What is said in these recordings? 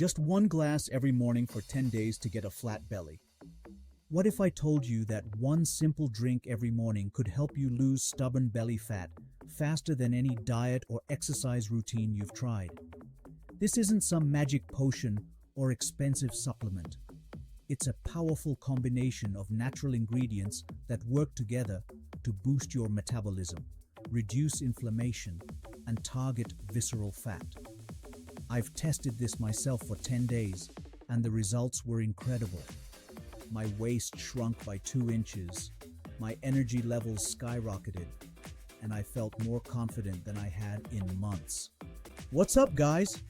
Just one glass every morning for 10 days to get a flat belly. What if I told you that one simple drink every morning could help you lose stubborn belly fat faster than any diet or exercise routine you've tried? This isn't some magic potion or expensive supplement. It's a powerful combination of natural ingredients that work together to boost your metabolism, reduce inflammation, and target visceral fat. I've tested this myself for 10 days, and the results were incredible. My waist shrunk by 2 inches, my energy levels skyrocketed, and I felt more confident than I had in months. What's up, guys?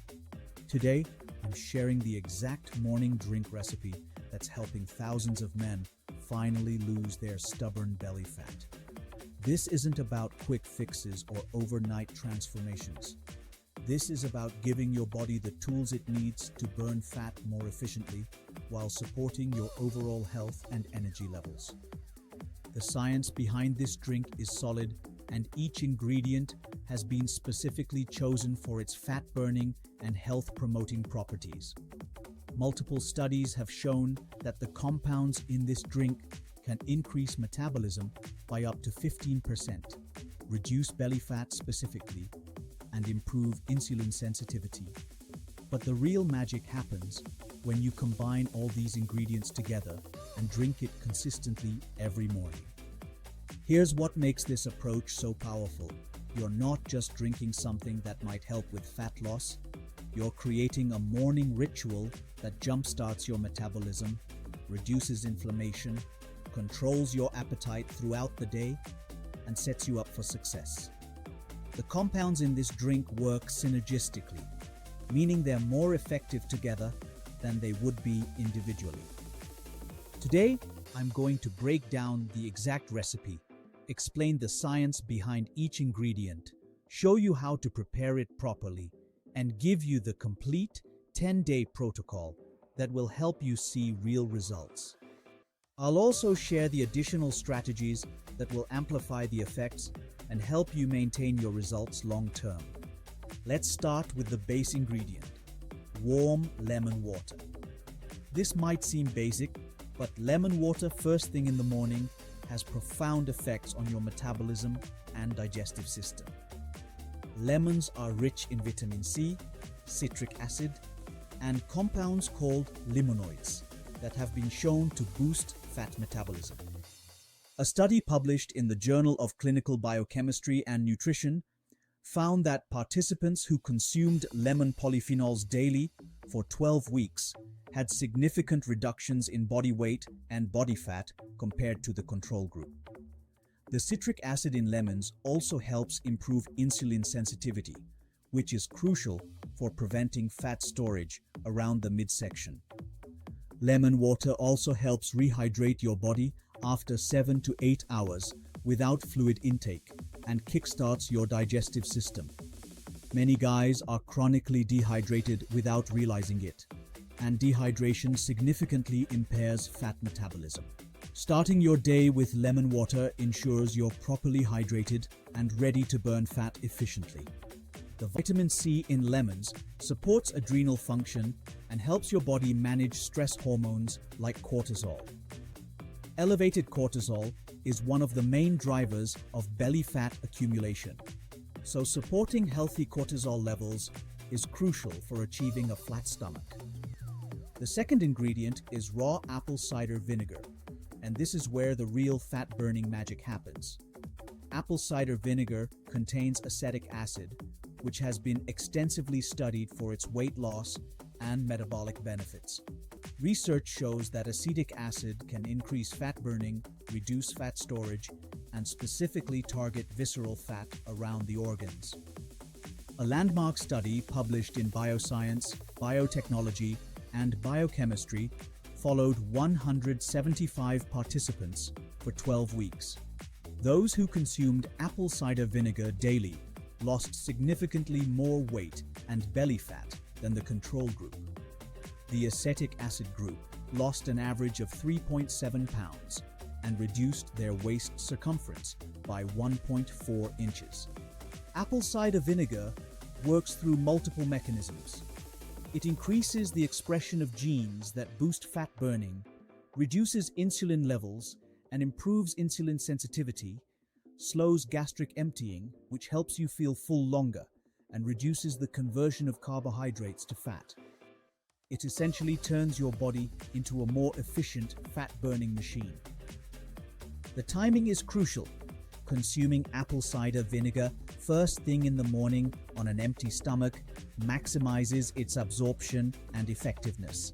Today, I'm sharing the exact morning drink recipe that's helping thousands of men finally lose their stubborn belly fat. This isn't about quick fixes or overnight transformations. This is about giving your body the tools it needs to burn fat more efficiently while supporting your overall health and energy levels. The science behind this drink is solid, and each ingredient has been specifically chosen for its fat-burning and health-promoting properties. Multiple studies have shown that the compounds in this drink can increase metabolism by up to 15%, reduce belly fat specifically, and improve insulin sensitivity. But the real magic happens when you combine all these ingredients together and drink it consistently every morning. Here's what makes this approach so powerful. You're not just drinking something that might help with fat loss. You're creating a morning ritual that jumpstarts your metabolism, reduces inflammation, controls your appetite throughout the day, and sets you up for success. The compounds in this drink work synergistically, meaning they're more effective together than they would be individually. Today, I'm going to break down the exact recipe, explain the science behind each ingredient, show you how to prepare it properly, and give you the complete 10-day protocol that will help you see real results. I'll also share the additional strategies that will amplify the effects and help you maintain your results long-term. Let's start with the base ingredient, warm lemon water. This might seem basic, but lemon water first thing in the morning has profound effects on your metabolism and digestive system. Lemons are rich in vitamin C, citric acid, and compounds called limonoids that have been shown to boost fat metabolism. A study published in the Journal of Clinical Biochemistry and Nutrition found that participants who consumed lemon polyphenols daily for 12 weeks had significant reductions in body weight and body fat compared to the control group. The citric acid in lemons also helps improve insulin sensitivity, which is crucial for preventing fat storage around the midsection. Lemon water also helps rehydrate your body after 7 to 8 hours without fluid intake and kickstarts your digestive system. Many guys are chronically dehydrated without realizing it, and dehydration significantly impairs fat metabolism. Starting your day with lemon water ensures you're properly hydrated and ready to burn fat efficiently. The vitamin C in lemons supports adrenal function and helps your body manage stress hormones like cortisol. Elevated cortisol is one of the main drivers of belly fat accumulation, so supporting healthy cortisol levels is crucial for achieving a flat stomach. The second ingredient is raw apple cider vinegar, and this is where the real fat-burning magic happens. Apple cider vinegar contains acetic acid, which has been extensively studied for its weight loss and metabolic benefits. Research shows that acetic acid can increase fat burning, reduce fat storage, and specifically target visceral fat around the organs. A landmark study published in Bioscience, Biotechnology, and Biochemistry followed 175 participants for 12 weeks. Those who consumed apple cider vinegar daily lost significantly more weight and belly fat than the control group. The acetic acid group lost an average of 3.7 pounds and reduced their waist circumference by 1.4 inches. Apple cider vinegar works through multiple mechanisms. It increases the expression of genes that boost fat burning, reduces insulin levels, and improves insulin sensitivity, slows gastric emptying, which helps you feel full longer, and reduces the conversion of carbohydrates to fat. It essentially turns your body into a more efficient fat-burning machine. The timing is crucial. Consuming apple cider vinegar first thing in the morning on an empty stomach maximizes its absorption and effectiveness.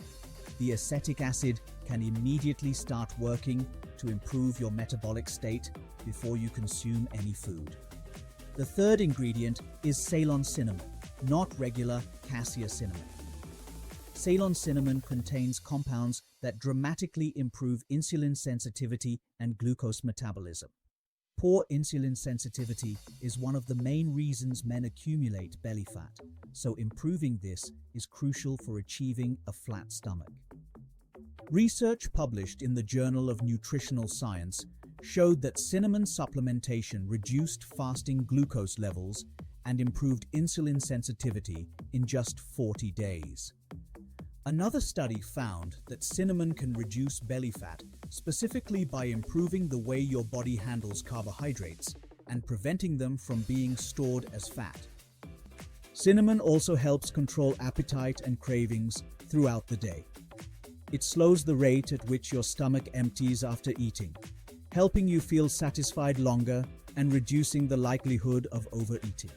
The acetic acid can immediately start working to improve your metabolic state before you consume any food. The third ingredient is Ceylon cinnamon, not regular cassia cinnamon. Ceylon cinnamon contains compounds that dramatically improve insulin sensitivity and glucose metabolism. Poor insulin sensitivity is one of the main reasons men accumulate belly fat, so improving this is crucial for achieving a flat stomach. Research published in the Journal of Nutritional Science showed that cinnamon supplementation reduced fasting glucose levels and improved insulin sensitivity in just 40 days. Another study found that cinnamon can reduce belly fat, specifically by improving the way your body handles carbohydrates and preventing them from being stored as fat. Cinnamon also helps control appetite and cravings throughout the day. It slows the rate at which your stomach empties after eating, helping you feel satisfied longer and reducing the likelihood of overeating.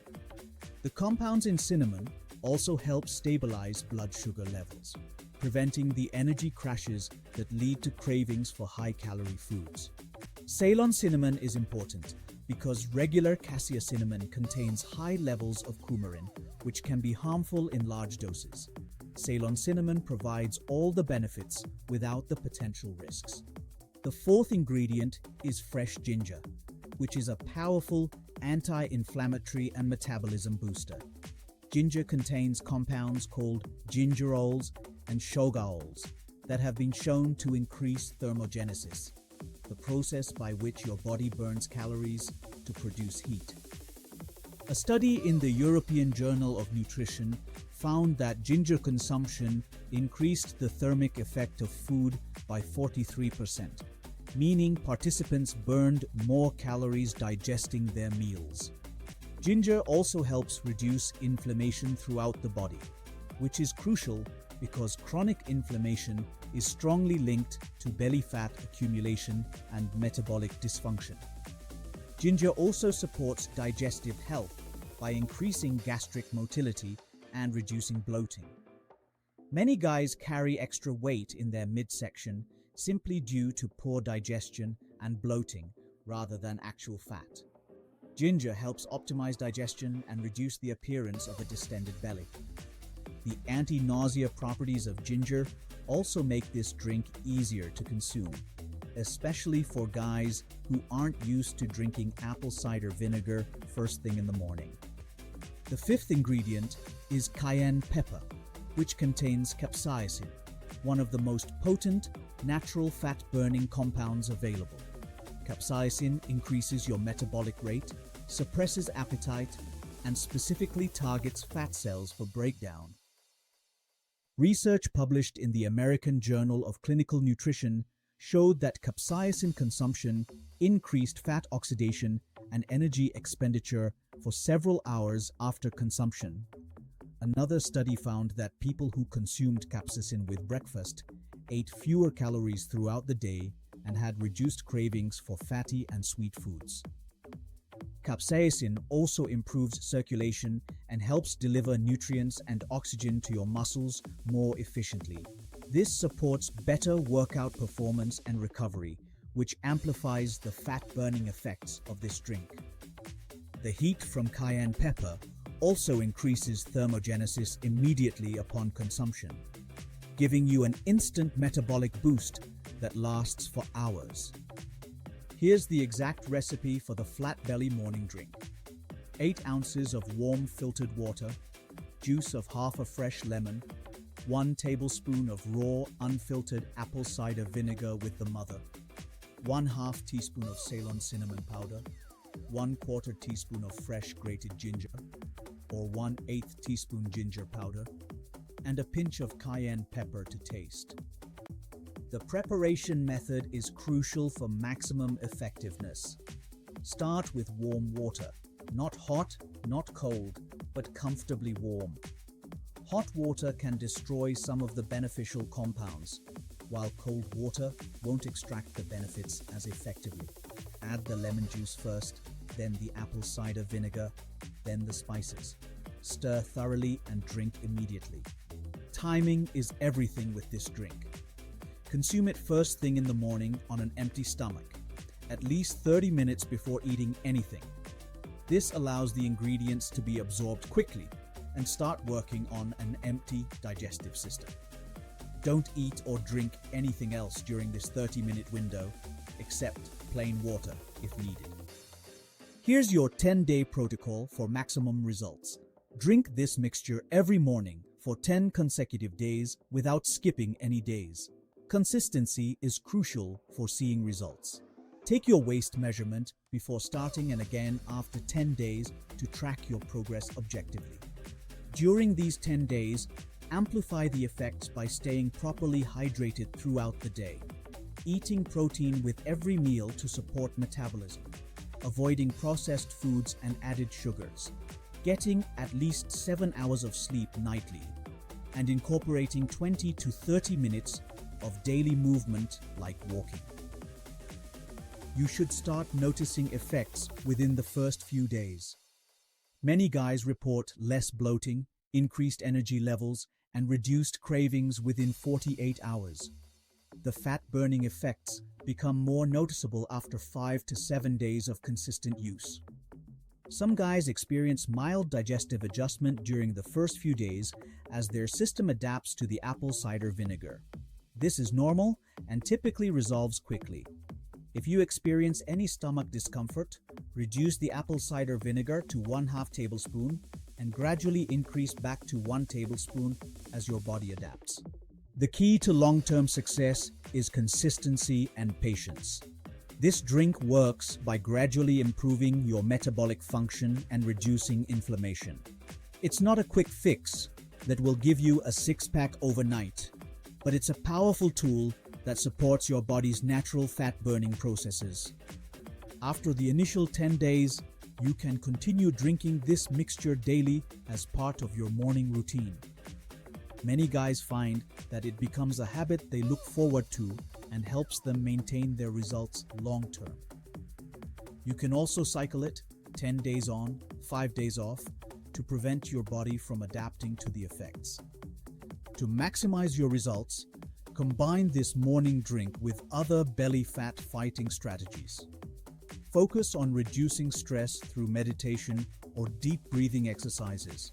The compounds in cinnamon also help stabilize blood sugar levels, preventing the energy crashes that lead to cravings for high-calorie foods. Ceylon cinnamon is important because regular cassia cinnamon contains high levels of coumarin, which can be harmful in large doses. Ceylon cinnamon provides all the benefits without the potential risks. The fourth ingredient is fresh ginger, which is a powerful anti-inflammatory and metabolism booster. Ginger contains compounds called gingerols and shogaols that have been shown to increase thermogenesis, the process by which your body burns calories to produce heat. A study in the European Journal of Nutrition found that ginger consumption increased the thermic effect of food by 43%, meaning participants burned more calories digesting their meals. Ginger also helps reduce inflammation throughout the body, which is crucial because chronic inflammation is strongly linked to belly fat accumulation and metabolic dysfunction. Ginger also supports digestive health by increasing gastric motility and reducing bloating. Many guys carry extra weight in their midsection simply due to poor digestion and bloating rather than actual fat. Ginger helps optimize digestion and reduce the appearance of a distended belly. The anti-nausea properties of ginger also make this drink easier to consume, especially for guys who aren't used to drinking apple cider vinegar first thing in the morning. The fifth ingredient is cayenne pepper, which contains capsaicin, one of the most potent natural fat-burning compounds available. Capsaicin increases your metabolic rate, suppresses appetite, and specifically targets fat cells for breakdown. Research published in the American Journal of Clinical Nutrition showed that capsaicin consumption increased fat oxidation and energy expenditure for several hours after consumption. Another study found that people who consumed capsaicin with breakfast ate fewer calories throughout the day and had reduced cravings for fatty and sweet foods. Capsaicin also improves circulation and helps deliver nutrients and oxygen to your muscles more efficiently. This supports better workout performance and recovery, which amplifies the fat-burning effects of this drink. The heat from cayenne pepper also increases thermogenesis immediately upon consumption, giving you an instant metabolic boost that lasts for hours. Here's the exact recipe for the flat belly morning drink. 8 ounces of warm filtered water, juice of half a fresh lemon, 1 tablespoon of raw unfiltered apple cider vinegar with the mother, 1/2 teaspoon of Ceylon cinnamon powder, 1/4 teaspoon of fresh grated ginger, or 1/8 teaspoon ginger powder, and a pinch of cayenne pepper to taste. The preparation method is crucial for maximum effectiveness. Start with warm water. Not hot, not cold, but comfortably warm. Hot water can destroy some of the beneficial compounds, while cold water won't extract the benefits as effectively. Add the lemon juice first, then the apple cider vinegar, then the spices. Stir thoroughly and drink immediately. Timing is everything with this drink. Consume it first thing in the morning on an empty stomach, at least 30 minutes before eating anything. This allows the ingredients to be absorbed quickly and start working on an empty digestive system. Don't eat or drink anything else during this 30-minute window, except plain water if needed. Here's your 10-day protocol for maximum results. Drink this mixture every morning for 10 consecutive days without skipping any days. Consistency is crucial for seeing results. Take your waist measurement before starting and again after 10 days to track your progress objectively. During these 10 days, amplify the effects by staying properly hydrated throughout the day, eating protein with every meal to support metabolism, avoiding processed foods and added sugars, getting at least 7 hours of sleep nightly, and incorporating 20 to 30 minutes of daily movement like walking. You should start noticing effects within the first few days. Many guys report less bloating, increased energy levels, and reduced cravings within 48 hours. The fat-burning effects become more noticeable after 5 to 7 days of consistent use. Some guys experience mild digestive adjustment during the first few days as their system adapts to the apple cider vinegar. This is normal and typically resolves quickly. If you experience any stomach discomfort, reduce the apple cider vinegar to 1/2 tablespoon and gradually increase back to 1 tablespoon as your body adapts. The key to long-term success is consistency and patience. This drink works by gradually improving your metabolic function and reducing inflammation. It's not a quick fix that will give you a six-pack overnight, but it's a powerful tool that supports your body's natural fat-burning processes. After the initial 10 days, you can continue drinking this mixture daily as part of your morning routine. Many guys find that it becomes a habit they look forward to and helps them maintain their results long-term. You can also cycle it 10 days on, 5 days off to prevent your body from adapting to the effects. To maximize your results, combine this morning drink with other belly fat fighting strategies. Focus on reducing stress through meditation or deep breathing exercises,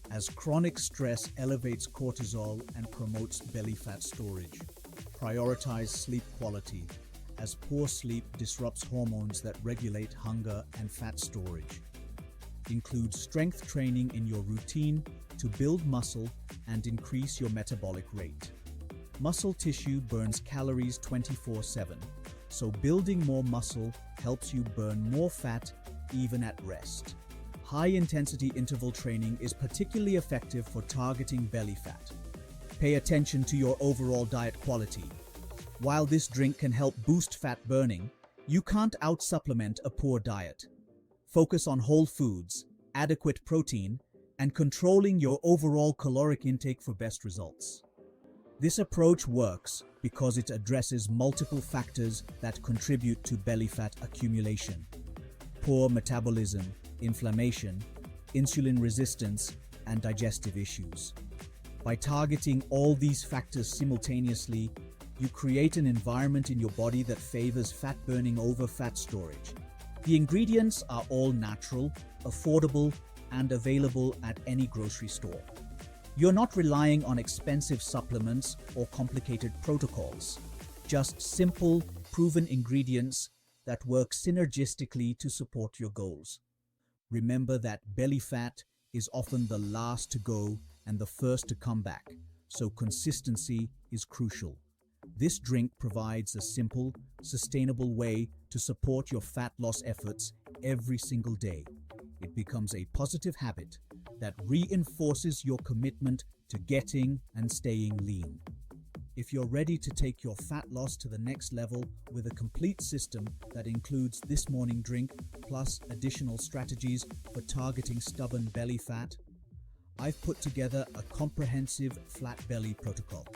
as chronic stress elevates cortisol and promotes belly fat storage. Prioritize sleep quality, as poor sleep disrupts hormones that regulate hunger and fat storage. Include strength training in your routine to build muscle and increase your metabolic rate. Muscle tissue burns calories 24/7, so building more muscle helps you burn more fat even at rest. High-intensity interval training is particularly effective for targeting belly fat. Pay attention to your overall diet quality. While this drink can help boost fat burning, you can't out-supplement a poor diet. Focus on whole foods, adequate protein, and controlling your overall caloric intake for best results. This approach works because it addresses multiple factors that contribute to belly fat accumulation: poor metabolism, inflammation, insulin resistance, and digestive issues. By targeting all these factors simultaneously, you create an environment in your body that favors fat burning over fat storage. The ingredients are all natural, affordable, and available at any grocery store. You're not relying on expensive supplements or complicated protocols, just simple, proven ingredients that work synergistically to support your goals. Remember that belly fat is often the last to go and the first to come back, so consistency is crucial. This drink provides a simple, sustainable way to support your fat loss efforts every single day. It becomes a positive habit that reinforces your commitment to getting and staying lean. If you're ready to take your fat loss to the next level with a complete system that includes this morning drink plus additional strategies for targeting stubborn belly fat, I've put together a comprehensive flat belly protocol.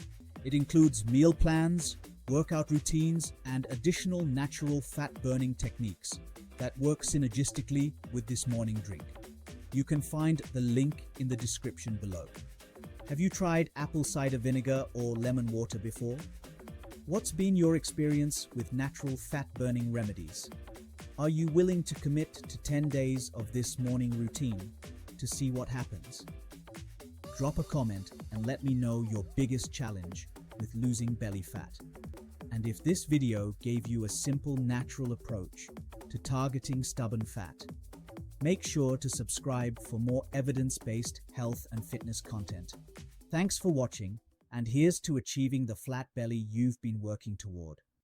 It includes meal plans, workout routines, and additional natural fat-burning techniques that work synergistically with this morning drink. You can find the link in the description below. Have you tried apple cider vinegar or lemon water before? What's been your experience with natural fat-burning remedies? Are you willing to commit to 10 days of this morning routine to see what happens? Drop a comment and let me know your biggest challenge with losing belly fat. And if this video gave you a simple, natural approach to targeting stubborn fat, make sure to subscribe for more evidence-based health and fitness content. Thanks for watching, and here's to achieving the flat belly you've been working toward.